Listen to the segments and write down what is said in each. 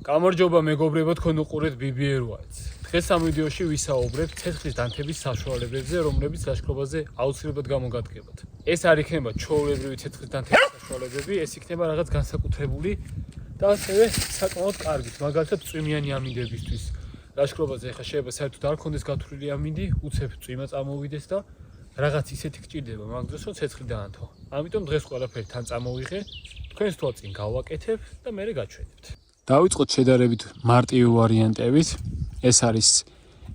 გამარჯობა მეგობრებო, თქვენ უყურებთ BBR White. დღეს ამ ვიდეოში ვისაუბრებთ ცეცხლის დანთების საშუალებებზე, რომლებიც ლაშქრობაზე აუცილებლად გამოგადგებათ. ეს არ იქნება ჩვეულებრივი ცეცხლის დანთების საშუალებები, ეს იქნება რაღაც განსაკუთრებული და ასევე საკმაოდ კარგით, მაგალითად წვიმიანი ამინდებისთვის. ლაშქრობაზე ახლა შეიძლება საერთოდ არ ქონდეს გათვლილი ამინდი, უცებ წვიმა წამოვიდეს და რაღაც ისეთი გჭირდება მაგ დროს, რომ ცეცხლი დაანთო. ამიტომ დღეს ყველაფერი თან წამოვიღე, თქვენს თვალს წინ გავაკეთებ და მერე გაჩვენებთ. დავიწყოთ შედარებით მარტივი ვარიანტებით. ეს არის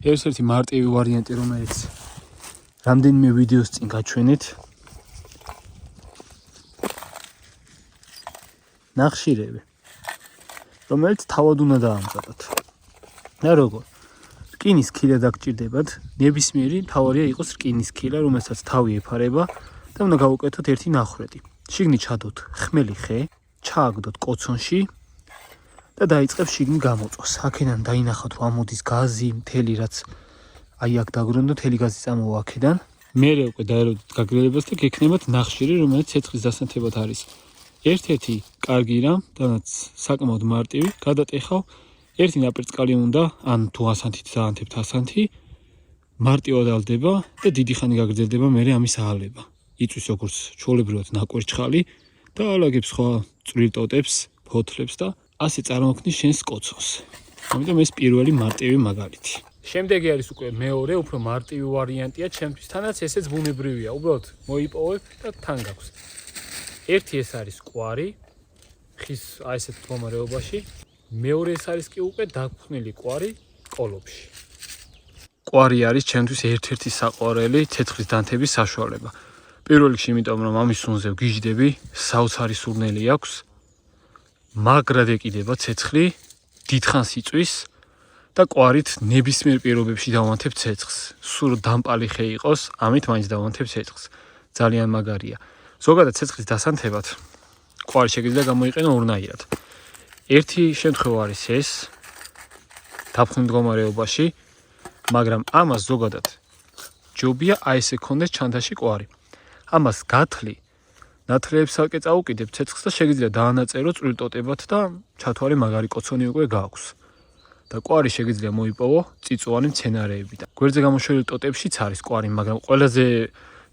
ერთ-ერთი მარტივი ვარიანტი, რომელიც რამდენიმე ვიდეოს წინ გაჩვენეთ. ნახშირები, რომელიც თავად უნდა დაამზადოთ. და როგორ? რკინის ქილა დაგჭირდებათ, ნებისმიერი თავარია იყოს რკინის ქილა, რომელსაც თავი ეფარება და უნდა გავუკეთოთ ერთი ნახრედი. შიგნით ჩადოთ ხმელი ხე, ჩააგდოთ კოცონში და დაიწყებს შიგნით გამოწვას. აქედან დაინახავთ, რომ ამოდის გაზი, მთელი რაც აი აქ დაგრონდო, მთელი გაზი წამოვა აქედან. მერე უკვე დაერევდით გაგრილებას და გექნებათ ნახშირი, რომელიც ცეცხლის დასანთებად არის. ერთ-ერთი კარგი რამ, დანაც საკმაოდ მარტივი, გადატეხავ ერთი ნაპერწკალი უნდა, ან თუ ასანთით დაანთებთ ასანთი, მარტივად ალდება და დიდი ხანი გაგრძელდება მერე ამის აალება. იწვის როგორც ჩვეულებრივად ნაკვერჩხალი და ალაგებს სხვა წვრილ ტოტებს, ფოთლებს და ასე წარმოქმნის შენს კოცონს. ამიტომ ეს პირველი მარტივი მაგალითი. შემდეგი არის უკვე მეორე, უფრო მარტივი ვარიანტია ჩემთვის, თანაც ესეც ბუნებრივია. უბრალოდ მოიპოვებ და თან გაქვს. ერთი ეს არის კვარი, ხის აი ესეთ მდგომარეობაში. მეორე ეს არის კი უკვე დაგფნილი კვარი კოლოფში. კვარი არის ჩემთვის ერთ-ერთი საყვარელი ცეცხლის დანთების საშუალება. პირველ რიგში, იმიტომ რომ ამის სუნზე ვგიჟდები, საოცარი სურნელი აქვს. მაგრად ეკიდება ცეცხლი, დიდხანს იწვის და კვარით ნებისმიერ პირობებში დავანთებ ცეცხლს. სულ დამპალი ხე იყოს, ამით მაინც დავანთებ ცეცხლს. ძალიან მაგარია. ზოგადად ცეცხლის დასანთებად კვარი შეგიძლია გამოიყენო ორნაირად. ერთი შემთხვევა არის ეს, დაფხვნილ მდგომარეობაში, მაგრამ ამას ზოგადად ჯობია აი ესე ქონდეს ჩანთაში კვარი. ამას გათლი ნათლეებსაკე წაუკიდებ ცეცხლს და შეგიძლია დაანაწერო წვრილ ტოტებად და ჩათვალე მაგარი კოცონი უკვე გააქვს. და კვარი შეგიძლია მოიპოვო წიწვოვანი მცენარეებიდან. გვერდზე გამოშვერილ ტოტებშიც არის კვარი, მაგრამ ყველაზე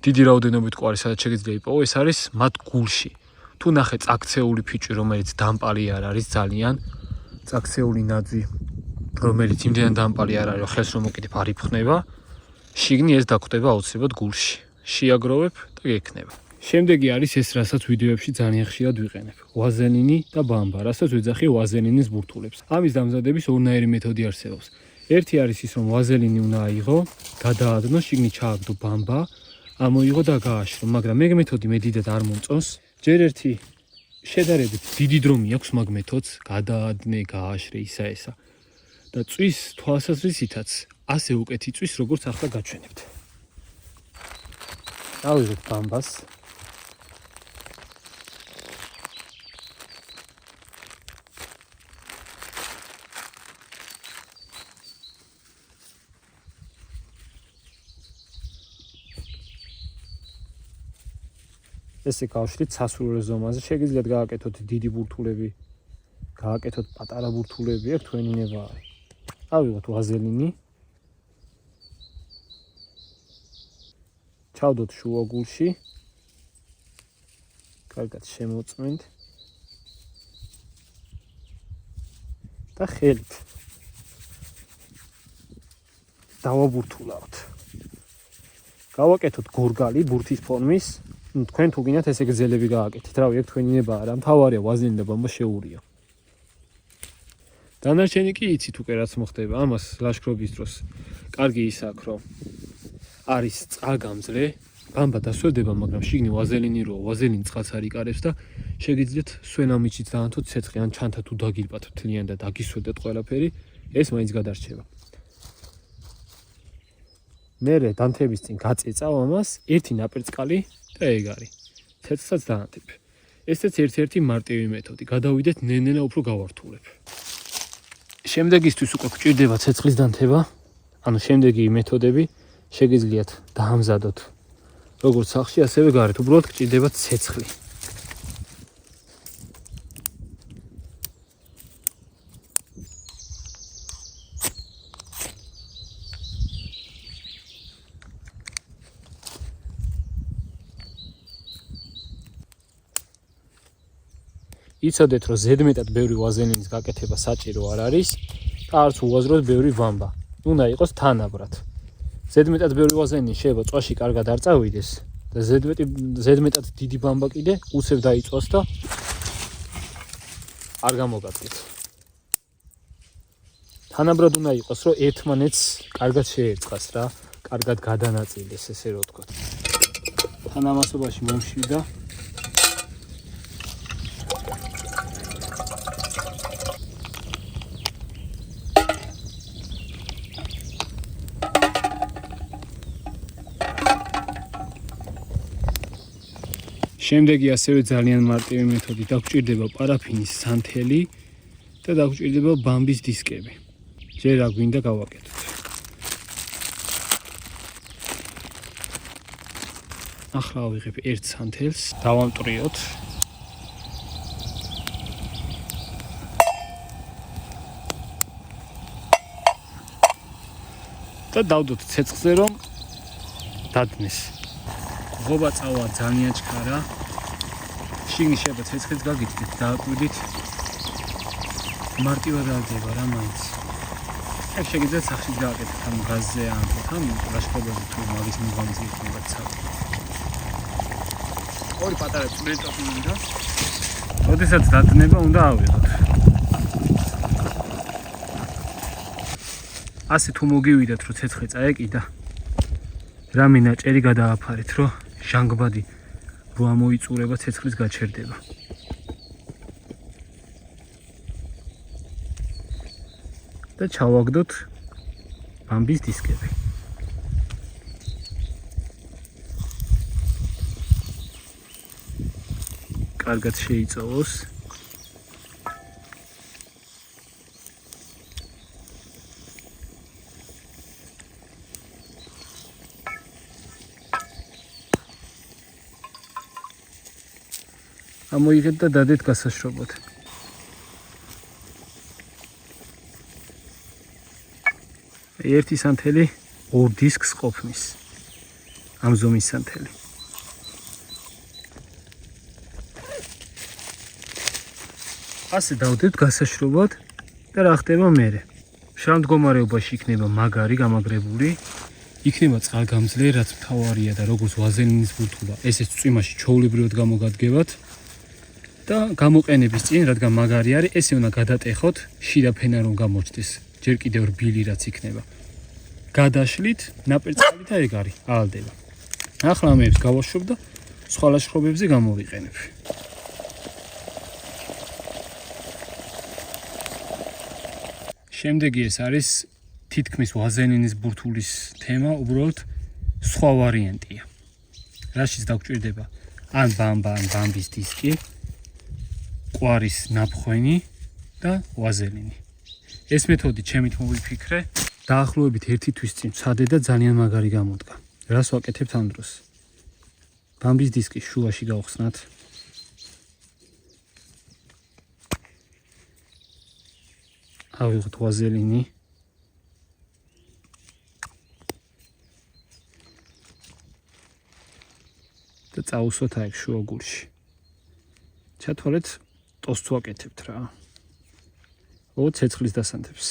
დიდი რაოდენობით კვარი სადაც შეგიძლია იპოვო, ეს არის მათ გულში. თუ ნახე წაქცეული ფიჭვი, რომელიც დამპალი არ არის ძალიან, წაქცეული ნაძვი, რომელიც იმდენად დამპალი არ არის, რომ ხელს რომ მოკიდებ არ იფხნება, შიგნი ეს დაგხვდება აუცილებლად გულში. შეაგროვებ და გექნება. შემდეგი არის ეს, რასაც ვიდეოებში ძალიან ხშირად ვიყენებ. ვაზელინი და ბამბა, რასაც ვეძახი ვაზელინის ბურთულებს. ამის დამზადების ორნაირი მეთოდი არსებობს. ერთი არის ის, რომ ვაზელინი უნდა აიღო, გადაადნო, შიგნით ჩააგდო ბამბა, ამოიღო და გააშრო, მაგრამ ეგ მეთოდი მე დიდად არ მომწონს. ჯერ ერთი შედარებით დიდი დრო მიაქვს მაგ მეთოდს, გადაადნე, გააშრე, ისა ესა. და წვის თვალსაზრისითაც ასე უკეთ იწვის, როგორც ახლა გაჩვენებთ. ავიღეთ ბამბას. ესე გავშლით სასურველ ზომაზე. შეგიძლიათ გააკეთოთ დიდი ბურთულები, გააკეთოთ პატარა ბურთულები, აქ თქვენი ნება არის. ავიღოთ ვაზელინი. ჩავდოთ შუაგულში. კარგად შემოწმენთ. და ხელით დავაბურთულავთ. გავაკეთოთ გორგალი ბურთის ფორმის. თქვენ თუ გინდათ ესე გრძელები გააკეთეთ. რავი, ეგ თქვენი ნება არა, მთავარია ვაზელინი და ბამბა შეურიო. დანარჩენი კი იცით უკვე რაც მოხდება. ამას ლაშქრობის დროს კარგი ის აქვს, რომ არის წყალგამძლე, ბამბა დასველდება, მაგრამ შიგნი ვაზელინი როა, ვაზელინი წყალს არ იკარებს და შეგიძლიათ სვენამიჩით დაანთოთ ცეცხლი, ან ჩანთა თუ დაგირბათ მთლიან და დაგისვედეთ ყველაფერი, ეს მაინც გადარჩება. მერე დანთების წინ გაწეწავ ამას ერთი ნაპერწკალი და ეგ არის. ცეცხლსაც დაანთებ. ესეც ერთ-ერთი მარტივი მეთოდი. გადავიდეთ ნელ-ნელა უფრო გავართულებ. შემდეგისთვის უკვე გჭირდება ცეცხლის დანთება, ანუ შემდეგი მეთოდები შეგიძლიათ დაამზადოთ როგორც სახში, ასევე გარეთ. უბრალოდ გჭირდება ცეცხლი. იცოდეთ, რომ ზედმეტად ბევრი ვაზელინის გაკეთება საჭირო არ არის და არც უაზროდ ბევრი ვამბა. უნდა იყოს თანაბრად. ზედმეტად ბევრი ვაზელინი შეიძლება წვაში კარგად არ წავიდეს და ზედმეტად დიდი ვამბა კიდე უცებ დაიწვას და არ გამოგაწყვეტ. თანაბრად უნდა იყოს, რომ ერთმანეთს კარგად შეერწყას რა, კარგად გადანაწილდეს, ესე რომ ვთქვათ. თანამასობაში მომშვიდა შემდეგი ასევე ძალიან მარტივი მეთოდი დაგჭირდება პარაფინის სანთელი და დაგჭირდება ბამბის დისკები. ჯერ რა გვინდა გავაკეთოთ. ახლა ავიღებ ერთ სანთელს, დავამტრიოთ. და დავდოთ ცეცხლზე რომ დადნეს. ღობა წავა ძალიან ჩქარა. შიგნით შეიძლება ცეცხლიც გაგიჩნდეთ, დააკვირდით. მარტივად აღდება რა მაინც. აქ შეგიძლიათ სახშიც გააკეთოთ ამ გაზზე ან ამ ლაშქრობაზე თუ მაგის მიღამზე იქნება ცალ. ორი პატარა წვრილტოფი უნდა. როდესაც დადნება უნდა ავიღოთ. ასე თუ მოგივიდათ რომ ცეცხლი წაეკიდა. რამე ნაჭერი გადააფარეთ რომ ჟანგბადი რო ამოიწურება ცეცხლის გაჩერდება. და ჩავაგდოთ ბამბის დისკები. კარგად შეიწოვოს. ამოიღეთ და დადეთ გასაშრობად. ერთი სანთელი ორ დისკს ყოფნის. ამ ზომის სანთელი. ასე დავდეთ გასაშრობად და რა ხდება მერე. მშრალ მდგომარეობაში იქნება მაგარი, გამაგრებული. იქნება წყალგამძლე, რაც მთავარია და როგორც ვაზელინის ბურთულა, ესეც წვიმაში ჩვეულებრივად გამოგადგებათ. და გამოყენების წინ, რადგან მაგარი არის, ესე უნდა გადატეხოთ, შიდა ფენა რომ გამოჩნდეს. ჯერ კიდევ რბილი რაც იქნება. გადაშლით, ნაპერწკალი და ეგ არის, აალდება. ახლა ამებს გავაშვებ და სხვა ლაშქრობებზე გამოვიყენებ. შემდეგი ეს არის თითქმის ვაზელინის ბურთულის თემა, უბრალოდ სხვა ვარიანტია. რაშიც დაგჭირდება ან ბამბა, ან ბამბის დისკი. ყვარის ნაფხვენი და ვაზელინი. ეს მეთოდი ჩემით მოვიფიქრე, დაახლოებით 1 თვის წინ ვცადე და ძალიან მაგარი გამოდგა. რას ვაკეთებთ ამ დროს? ბამბის დისკი შუაში გავხსნათ. ავიღოთ ვაზელინი. და წავუსვათ აქ შუა გულში. ჩათვალეთ ტოსტს ვაკეთებთ რა. ცეცხლის დასანთებს.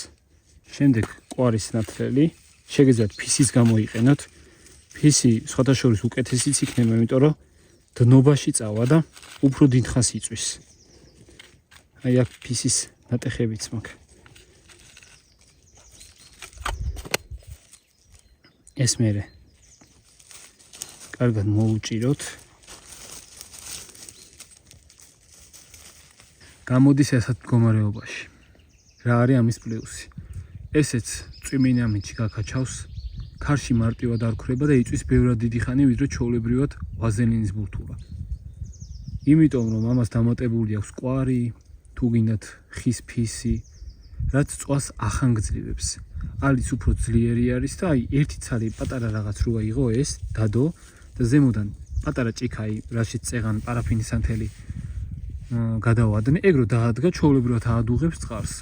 შემდეგ ყვარის ნათლელი, შეგიძლიათ ფისის გამოიყენოთ. ფისი სხვათა შორის უკეთესიც იქნება, იმიტომ რომ დნობაში წავა და უფრო დიდ ხანს იწვის. აი აქ ფისის ნატეხებიც მაქვს. ეს მერე კარგად მოუჭიროთ. გამოდის ასეთ მდგომარეობაში. რა არის ამის პლუსი? ესეც წვიმინამითში გაკაჩავს, ქარში მარტივად არ ქრება და იწვის ბევრად დიდი ხანი, ვიდრე ჩვეულებრივად ვაზელინის ბურთულა. იმიტომ რომ ამას დამატებული აქვს ყვარი, თუ გინდათ ხის ფისი, რაც წვას ახანგძლივებს. არის უფრო ძლიერი არის და აი ერთი ცალი პატარა რაღაც რო აიღო ეს დადო და ზემოდან პატარა ჭიქაი, რაშიც წეღან პარაფინის სანთელი გადავადნე, ეგ რო დაადგა ჩვეულებრივად აადუღებს წყალს.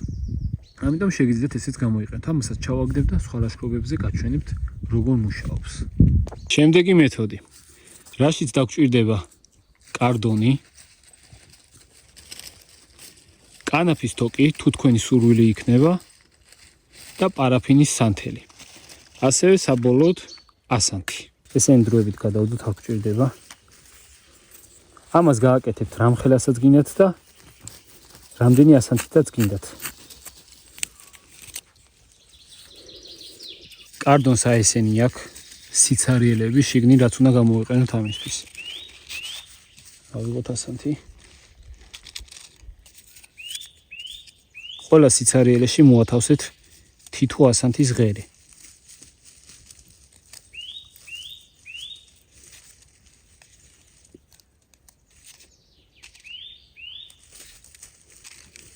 ამიტომ შეგიძლიათ ესეც გამოიყენოთ. ამასაც ჩავაგდებ და სხვა ლაშქრობებზე გაჩვენებთ როგორ მუშაობს. შემდეგი მეთოდი. რაშიც დაგჭირდება კარდონი. კანაფის თოკი თუ თქვენი სურვილი იქნება და პარაფინის სანთელი. ასევე საბოლოოდ ასანთი. ესენი დროებით გადავდოთ, აქ გვჭირდება. ამას გააკეთებთ რამხელასაც გინდათ და რამდენი ასანთითაც გინდათ. კარდონს ესენი აქვს სიცარიელები, შიგნით რაც უნდა გამოვიყენოთ ამისთვის. ავიღოთ ასანთი. ყველა სიცარიელეში მოათავსეთ თითო ასანთის ღერი.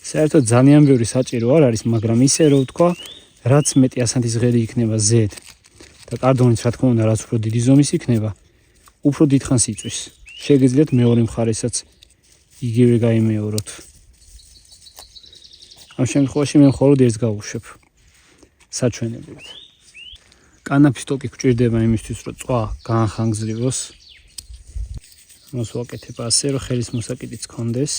საერთოდ ძალიან ბევრი საჭირო არ არის, მაგრამ ისე რომ ვთქვა, რაც მეტი ასანთის ღერი იქნება ზედ და კარდონიც რა თქმა უნდა რაც უფრო დიდი ზომის იქნება, უფრო დიდხანს იწვის. შეგიძლიათ მეორე მხარესაც იგივე გაიმეოროთ. ამ შემთხვევაში მე მხოლოდ ერთს გავუშვებ საჩვენებლად. კანაფის თოკი გვჭირდება იმისთვის, რომ წვა გაახანგრძლიოს. ამას ვაკეთებ ასე, რომ ხელის მოსაკიდიც გქონდეს.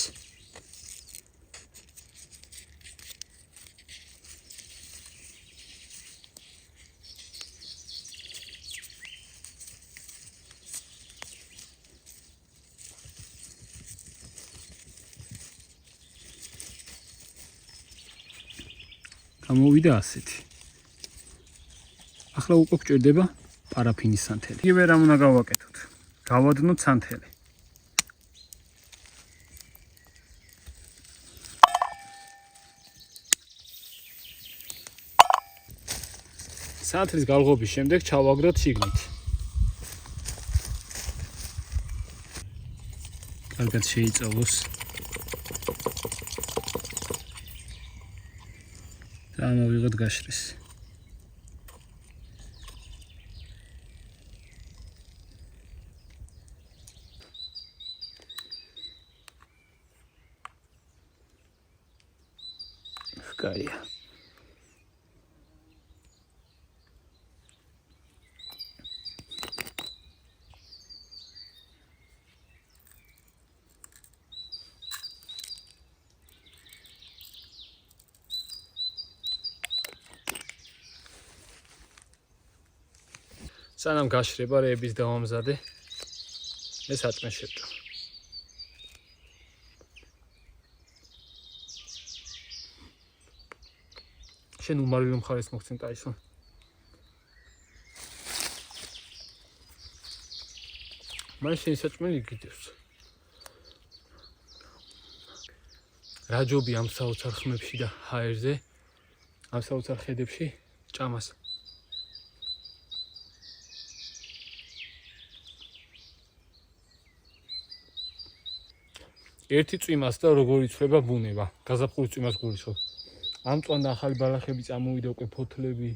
გამოვიდა ასეთი. ახლა უკვე გვჭირდება პარაფინის სანთელი. იგივე რამ უნდა გავაკეთოთ. გავადნოთ სანთელი. სანთლის გავღობის შემდეგ ჩავაგდოთ შიგნით. კარგად შეიწოვოს. და ამოვიღოთ გაშრის. Фкая. სანამ გაშრება რეების დავამზადე, მე საჭმელს შევჭამ. შენ უმარვილი მხარეს მოგცემ ტაისონ. მაშინ შენ საჭმელი გიდევს. რა ჯობი ამ საოცარ ხმებში და ჰაერზე, ამ საოცარ ხედებში ჭამას. ერთი წვიმას და როგორ იცვლება ბუნება, გაზაფხულის წვიმას გულისხმობ. ამ წვან და ახალი ბალახები წამოვიდა უკვე ფოთლები.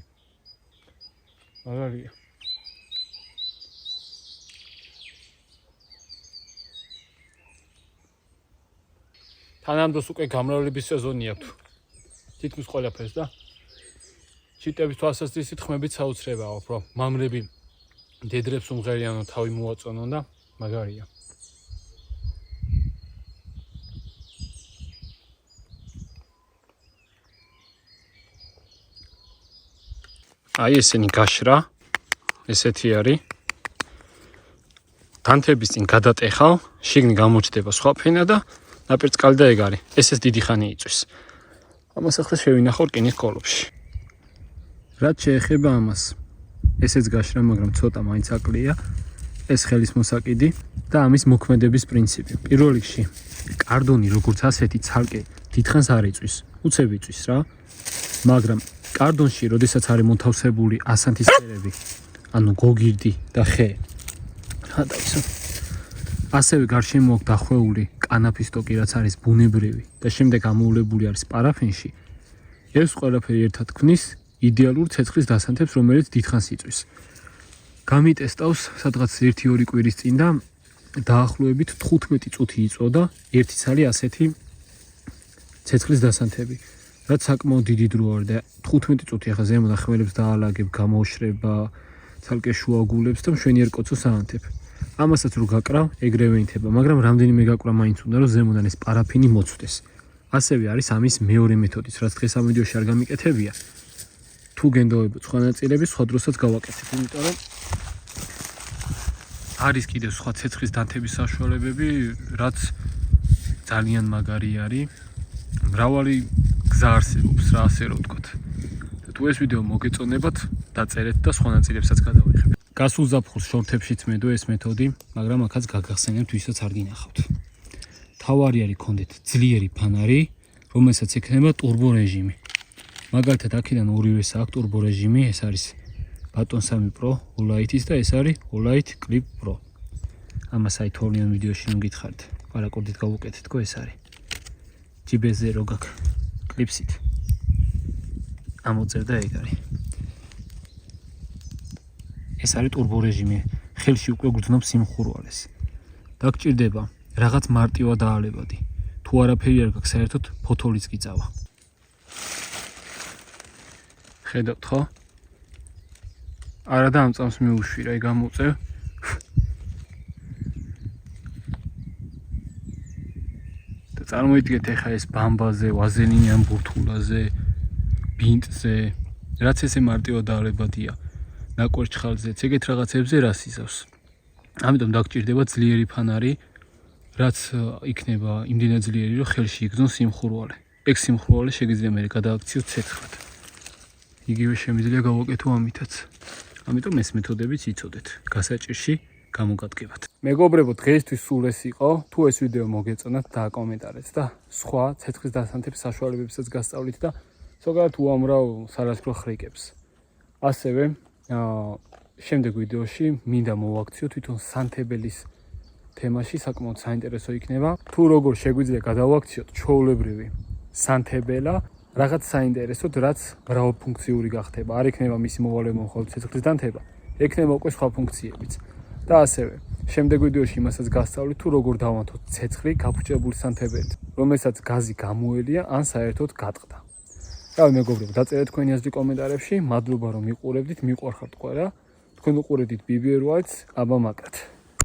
მაგარია. თანამდროს უკვე გამრავლების სეზონი აქვს. თითქმის ყველაფერს და ჩიტების თვალსაზრისით ხმებით საოცრებაა, რომ მამრები დედრებს უმღერიანო თავი მოაწონონ და მაგარია. აი ესენი გაშრა, ესეთი არის. დანთების წინ გადატეხავ, შიგნით გამოჩნდება სხვა ფენა და ნაპირწყალი და ეგ არის. ესეც დიდი ხანი იწვის. ამას ახლა შევინახავ რკინის კოლოფში. რაც შეეხება ამას, ესეც გაშრა, მაგრამ ცოტა მაინც აკლია. ეს ხელის მოსაკიდი და ამის მოქმედების პრინციპი. პირველ რიგში, კარდონი როგორც ასეთი ცალკე დიდხანს არ იწვის. უცებ იწვის რა, მაგრამ კარდონში, როდესაც არის მოთავსებული ასანთის ფერები, ანუ გოგირდი და ხე, რა დავისო. ასევე გარშემო აქვს დახვეული კანაფის თოკი, რაც არის ბუნებრივი და შემდეგ ამოვლებული არის პარაფინში. ეს ყველაფერი ერთად ქმნის იდეალურ ცეცხლის დასანთებს, რომელიც დიდხანს იწვის. გამიტესტავს სადღაც 1-2 კვირის წინ და დაახლოებით 15 წუთი იწოდა ერთი ცალი ასეთი ცეცხლის დასანთები. რაც საკმაოდ დიდი დრო არის და 15 წუთი ახლა ზემოდან ხმელებს დაალაგებ, გამოშრება, ცალკე შუაგულებს და მშვენიერ კოცოს აანთებ. ამასაც რო გაკრავ, ეგრევე ინთება, მაგრამ რამდენიმე გაკვრა მაინც უნდა, რომ ზემოდან ეს პარაფინი მოცვდეს. ასევე არის ამის მეორე მეთოდიც, რაც დღეს ამ ვიდეოში არ გამიკეთებია. თუ გენდოებოთ სხვა ნაწილები, სხვა დროსაც გავაკეთებ, იმიტომ რომ არის კიდევ სხვა ცეცხლის დანთების საშუალებები, რაც ძალიან მაგარი არის. მრავალი გზა არსებობს, რა ასე რომ ვთქვათ. თუ ეს ვიდეო მოგეწონებათ, დაწერეთ და სხვა ნაწილებსაც გადავიღებთ. გასულ ზაფხულს შორთებშიც მედო ეს მეთოდი, მაგრამ აქაც გაგახსენებთ, ვისაც არ გინახავთ. თავარი არის გქონდეთ ძლიერი ფანარი, რომელსაც ექნება ტურბო რეჟიმი. მაგალითად, აქედან ორივეს აქვს ტურბო რეჟიმი, ეს არის Baton 3 Pro Olight-ის და ეს არის Olight Clip Pro. ამას აი თორნიან ვიდეოში რომ გითხარით, პარაკორდით გავუკეთეთ, თქო ეს არის. GBS-ზე რო გაქვს კლიპსით. ამოწერდა ეგ არის. ეს არის ტურბო რეჟიმი, ხელში უკვე გრძნობს სიმხურვალეს. დაგჭირდება რაღაც მარტივად დაალებადი. თუ არაფერი არ გაქვს, საერთოდ ფოთოლიც გიწავა. ხედავთ ხო? არა და ამ წამს მიუშვირა, აი გამოწევ. და წარმოიდგინეთ ეხა ეს ბამბაზე, ვაზელინიან ბურთულაზე, ბინტზე, რაც ესე მარტივად დაალებადია. ნაკვერჩხალზეც, ეგეთ რაღაცებზე რას იზავს. ამიტომ დაგჭირდება ძლიერი ფანარი, რაც იქნება იმდენად ძლიერი, რომ ხელში იგრძნოს სიმხურვალე. ეგ სიმხურვალე შეგიძლია მე გადააქციოთ ცეცხლად. იგივე შემიძლია გავაკეთო ამითაც. ამიტომ ეს მეთოდებიც იცოდეთ. გასაჭირში გამოგადგებათ. მეგობრებო, დღეისთვის სულ ეს იყო. თუ ეს ვიდეო მოგეწონათ, დააკომენტარეთ და სხვა ცეცხლის დასანთების საშუალებებსაც გასწავლით და ზოგადად უამრავ სარასკრო ხრიკებს. ასევე შემდეგ ვიდეოში მინდა მოვაქციო თვითონ სანთებელის თემაში, საკმაოდ საინტერესო იქნება. თუ როგორ შეგვიძლია გადავაქციოთ ჩვეულებრივი სანთებელა რაღაც საინტერესოდ, რაც მრავალფუნქციური გახდება. არ იქნება მისი მოვალეობა მხოლოდ ცეცხლის დანთება, ექნება უკვე სხვა ფუნქციებიც. და ასევე შემდეგ ვიდეოში იმასაც გასწავლით, თუ როგორ დავანთოთ ცეცხლი გაფუჭებული სანთებელით, რომელსაც გაზი გამოელია ან საერთოდ გატყდა. რავი მეგობრებო, დაწერეთ თქვენი აზრი კომენტარებში. მადლობა რომ მიყურებდით, მიყვარხართ ყველა. თქვენ უყურებდით BBR White-ს, აბა მაგრად.